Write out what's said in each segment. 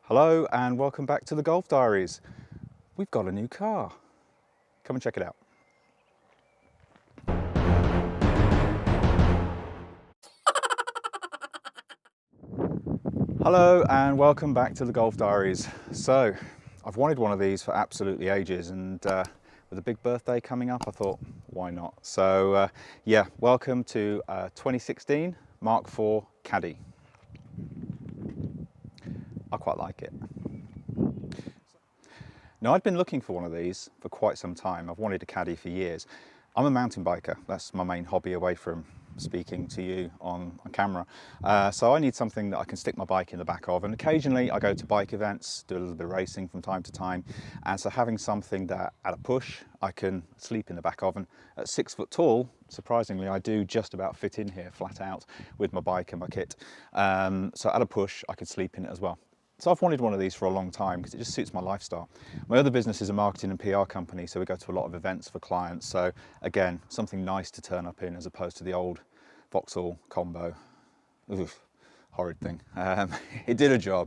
Hello and welcome back to the Golf Diaries. We've got a new car. Come and check it out. Hello and welcome back to the Golf Diaries. So, I've wanted one of these for absolutely ages, and with a big birthday coming up, I thought, why not? So, yeah, welcome to 2016 Mk4 Caddy. I quite like it. Now, I'd been looking for one of these for quite some time. I've wanted a Caddy for years. I'm a mountain biker. That's my main hobby away from speaking to you on camera. So I need something that I can stick my bike in the back of, and occasionally I go to bike events, do a little bit of racing from time to time, and so having something that at a push I can sleep in the back of, and at 6 foot tall, surprisingly I do just about fit in here flat out with my bike and my kit. So at a push I could sleep in it as well. So I've wanted one of these for a long time because it just suits my lifestyle. My other business is a marketing and PR company, so we go to a lot of events for clients. So again, something nice to turn up in as opposed to the old Vauxhall combo. Oof, horrid thing. It did a job,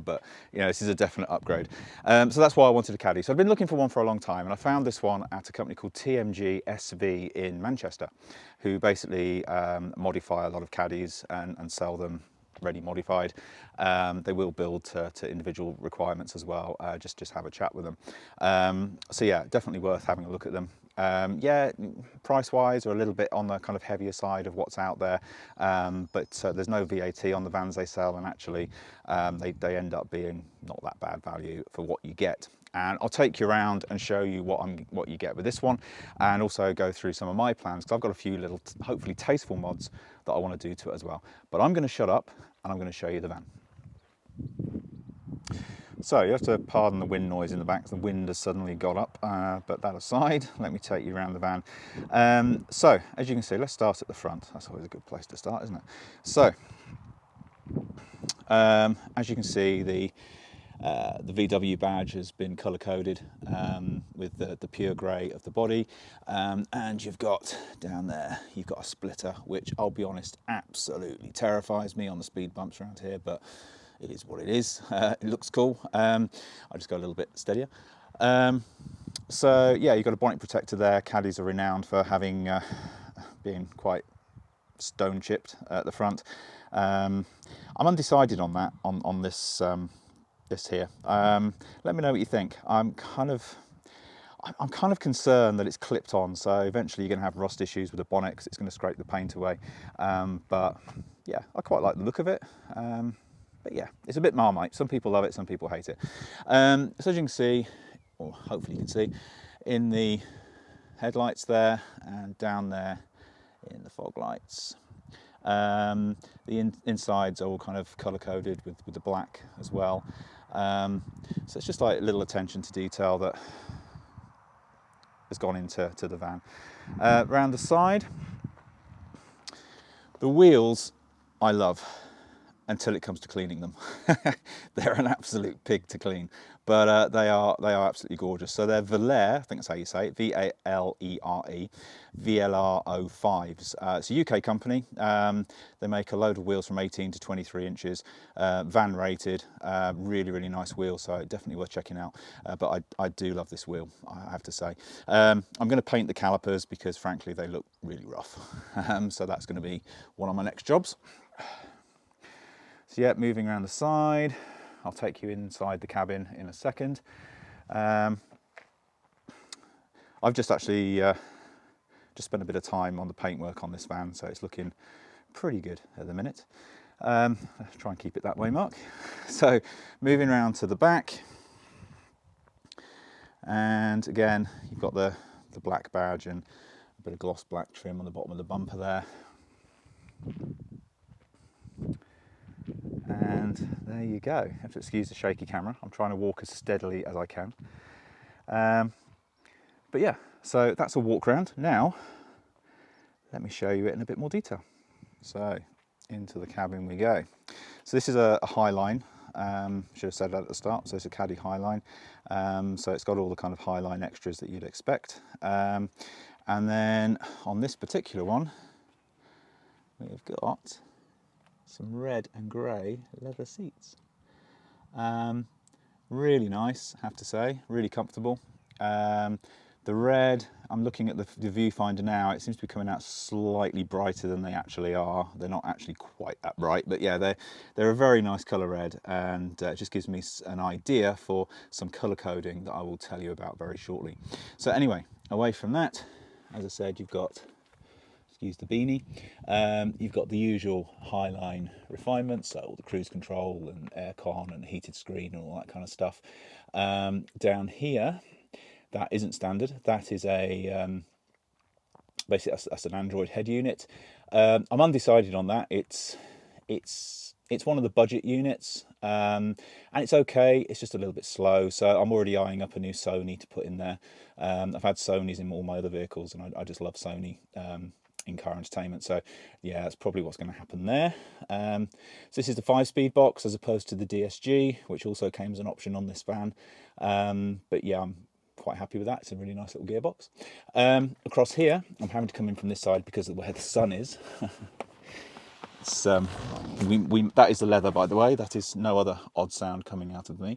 but you know, this is a definite upgrade. So that's why I wanted a Caddy. So I've been looking for one for a long time, and I found this one at a company called TMG SV in Manchester, who basically modify a lot of Caddies and sell them ready modified. They will build to individual requirements as well. Just have a chat with them. So yeah, definitely worth having a look at them. Yeah, price wise are a little bit on the kind of heavier side of what's out there, but there's no VAT on the vans they sell, and actually they end up being not that bad value for what you get. And I'll take you around and show you what you get with this one, and also go through some of my plans, because I've got a few little, hopefully tasteful mods that I want to do to it as well. But I'm going to shut up and I'm going to show you the van. So you have to pardon the wind noise in the back. The wind has suddenly got up, but that aside, let me take you around the van. So as you can see, let's start at the front. That's always a good place to start, isn't it? So as you can see, the VW badge has been colour coded with the pure grey of the body, and you've got down there, you've got a splitter, which I'll be honest, absolutely terrifies me on the speed bumps around here, but it is what it is. It looks cool. I'll just go a little bit steadier. So yeah, you've got a bonnet protector there. Caddies are renowned for having being quite stone chipped at the front. I'm undecided on that, on this this here. Let me know what you think. I'm kind of concerned that it's clipped on, so eventually you're going to have rust issues with the bonnet because it's going to scrape the paint away. But yeah, I quite like the look of it. But yeah, it's a bit Marmite. Some people love it, some people hate it. So as you can see, or hopefully you can see, in the headlights there and down there in the fog lights. The insides are all kind of colour coded with the black as well. So it's just like a little attention to detail that has gone into the van. Round the side, the wheels I love until it comes to cleaning them. They're an absolute pig to clean, but they are absolutely gorgeous. So they're Valere, I think that's how you say it, V-A-L-E-R-E, VLR05s. It's a UK company. They make a load of wheels from 18 to 23 inches, van rated, really nice wheel, so definitely worth checking out. But I do love this wheel, I have to say. I'm going to paint the calipers because frankly they look really rough. So that's going to be one of my next jobs. So yeah, moving around the side, I'll take you inside the cabin in a second. I've just actually just spent a bit of time on the paintwork on this van, so it's looking pretty good at the minute. Let's try and keep it that way, Mark. So moving around to the back, and again, you've got the black badge and a bit of gloss black trim on the bottom of the bumper there. And there you go. You have to excuse the shaky camera. I'm trying to walk as steadily as I can. But yeah, so that's a walk around. Now, let me show you it in a bit more detail. So, into the cabin we go. So this is a Highline. Should have said that at the start. So it's a Caddy Highline. So it's got all the kind of Highline extras that you'd expect. And then on this particular one, we've got some red and grey leather seats. Really nice, I have to say, really comfortable. The red, I'm looking at the viewfinder now, it seems to be coming out slightly brighter than they actually are. They're not actually quite that bright, but yeah, they're a very nice colour red, and it just gives me an idea for some colour coding that I will tell you about very shortly. So anyway, away from that, as I said, you've got, excuse the beanie, you've got the usual Highline refinements, so all the cruise control and aircon and heated screen and all that kind of stuff. Down here, that isn't standard. That is a basically that's an Android head unit. I'm undecided on that. It's one of the budget units, and it's okay. It's just a little bit slow. So I'm already eyeing up a new Sony to put in there. I've had Sonys in all my other vehicles, and I just love Sony in car entertainment. So yeah, that's probably what's going to happen there. So this is the 5-speed box as opposed to the DSG, which also came as an option on this van. But yeah, I'm quite happy with that. It's a really nice little gearbox. Across here, I'm having to come in from this side because of where the sun is. It's, that is the leather, by the way. That is no other odd sound coming out of me.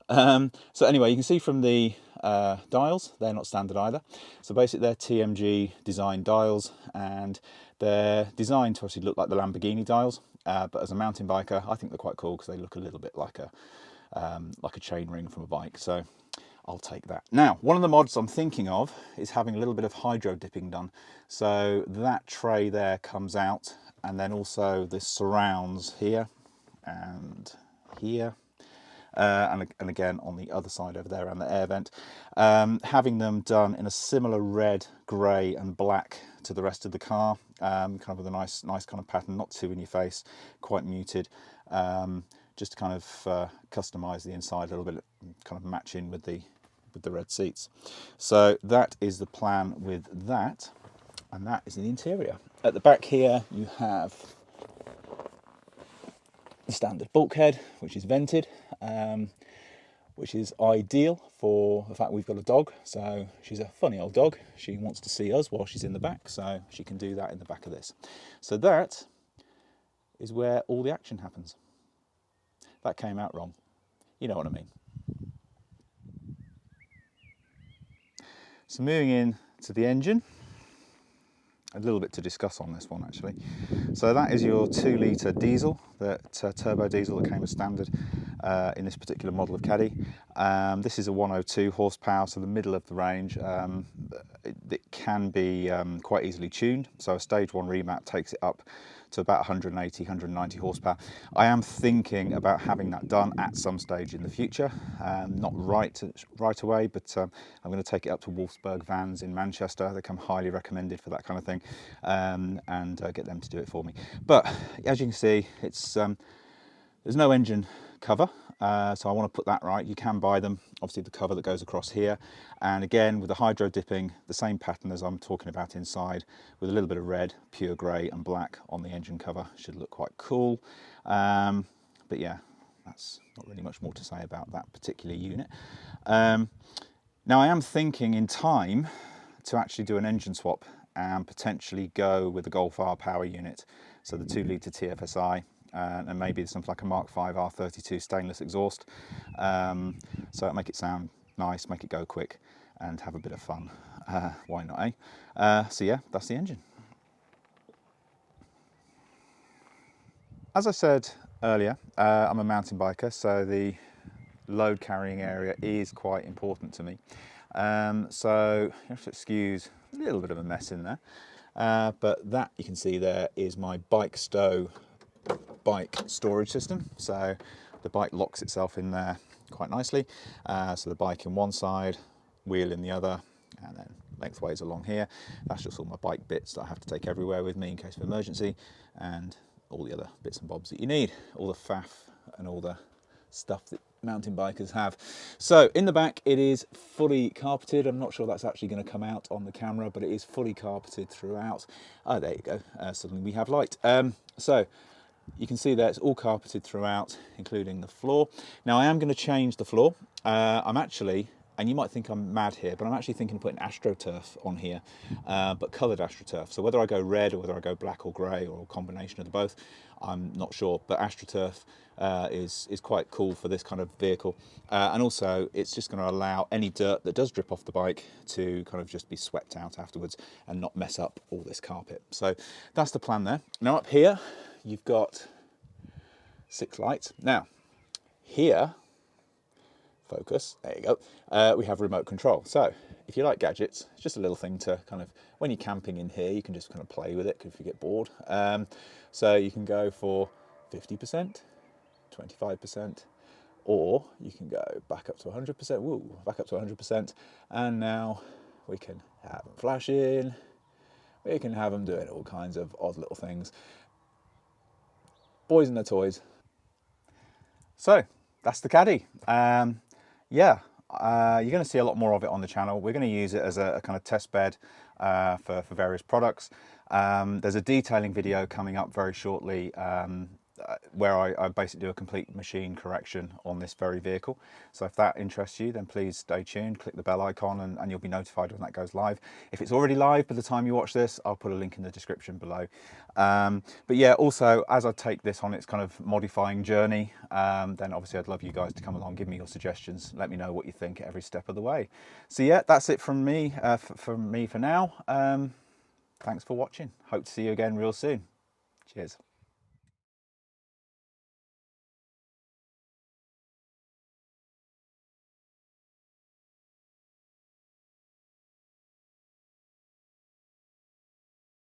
So anyway, you can see from the dials, they're not standard either. So basically they're TMG design dials, and they're designed to actually look like the Lamborghini dials. But as a mountain biker, I think they're quite cool because they look a little bit like a chain ring from a bike. So I'll take that. Now, one of the mods I'm thinking of is having a little bit of hydro dipping done. So that tray there comes out, and then also this surrounds here and here, and again on the other side over there around the air vent. Having them done in a similar red, grey and black to the rest of the car, kind of with a nice kind of pattern, not too in your face, quite muted. Just to kind of customise the inside a little bit, kind of match in with the red seats. So that is the plan with that, and that is the interior. At the back here you have the standard bulkhead, which is vented, which is ideal for the fact we've got a dog. So she's a funny old dog. She wants to see us while she's in the back, so she can do that in the back of this. So that is where all the action happens. That came out wrong. You know what I mean. So moving in to the engine, a little bit to discuss on this one actually. So that is your 2-litre diesel, that turbo diesel that came as standard in this particular model of Caddy. This is a 102 horsepower, so the middle of the range. It can be quite easily tuned, so a stage 1 remap takes it up to about 180, 190 horsepower. I am thinking about having that done at some stage in the future, not right away, but I'm going to take it up to Wolfsburg Vans in Manchester. They come highly recommended for that kind of thing, and get them to do it for me. But as you can see, it's there's no engine cover, so I want to put that right. You can buy them, obviously the cover that goes across here, and again with the hydro dipping, the same pattern as I'm talking about inside, with a little bit of red, pure grey and black on the engine cover. Should look quite cool. But yeah, that's not really much more to say about that particular unit. Now I am thinking in time to actually do an engine swap and potentially go with the Golf R power unit, so the 2-litre TFSI. And maybe something like a Mark V R32 stainless exhaust, so make it sound nice, make it go quick and have a bit of fun. Why not, eh? So yeah, that's the engine. As I said earlier, I'm a mountain biker, so the load carrying area is quite important to me. So you have to excuse a little bit of a mess in there, but that you can see there is my bike stow bike storage system. So the bike locks itself in there quite nicely. So the bike in one side, wheel in the other, and then lengthways along here. That's just all my bike bits that I have to take everywhere with me in case of emergency, and all the other bits and bobs that you need, all the faff and all the stuff that mountain bikers have. So in the back it is fully carpeted. I'm not sure that's actually going to come out on the camera, but it is fully carpeted throughout. Oh, there you go. Suddenly we have light. So you can see that it's all carpeted throughout, including the floor. Now I am going to change the floor. I'm actually and you might think I'm mad here, but I'm actually thinking of putting AstroTurf on here, but coloured AstroTurf. So whether I go red or whether I go black or grey or a combination of the both, I'm not sure. But AstroTurf is quite cool for this kind of vehicle, and also it's just going to allow any dirt that does drip off the bike to kind of just be swept out afterwards and not mess up all this carpet. So that's the plan there. Now up here you've got 6 lights. Now here, focus, there you go, we have remote control. So if you like gadgets, it's just a little thing to kind of, when you're camping in here, you can just kind of play with it if you get bored. So you can go for 50%, 25%, or you can go back up to 100%, woo, back up to 100%, and now we can have them flashing, we can have them doing all kinds of odd little things. Boys and their toys. So that's the Caddy. Yeah, you're going to see a lot more of it on the channel. We're going to use it as a kind of test bed for various products. There's a detailing video coming up very shortly where I basically do a complete machine correction on this very vehicle. So if that interests you, then please stay tuned, click the bell icon, and you'll be notified when that goes live. If it's already live by the time you watch this, I'll put a link in the description below. But yeah, also as I take this on its kind of modifying journey, then obviously I'd love you guys to come along, give me your suggestions, let me know what you think every step of the way. So yeah, that's it from me for now. Thanks for watching. Hope to see you again real soon. Cheers.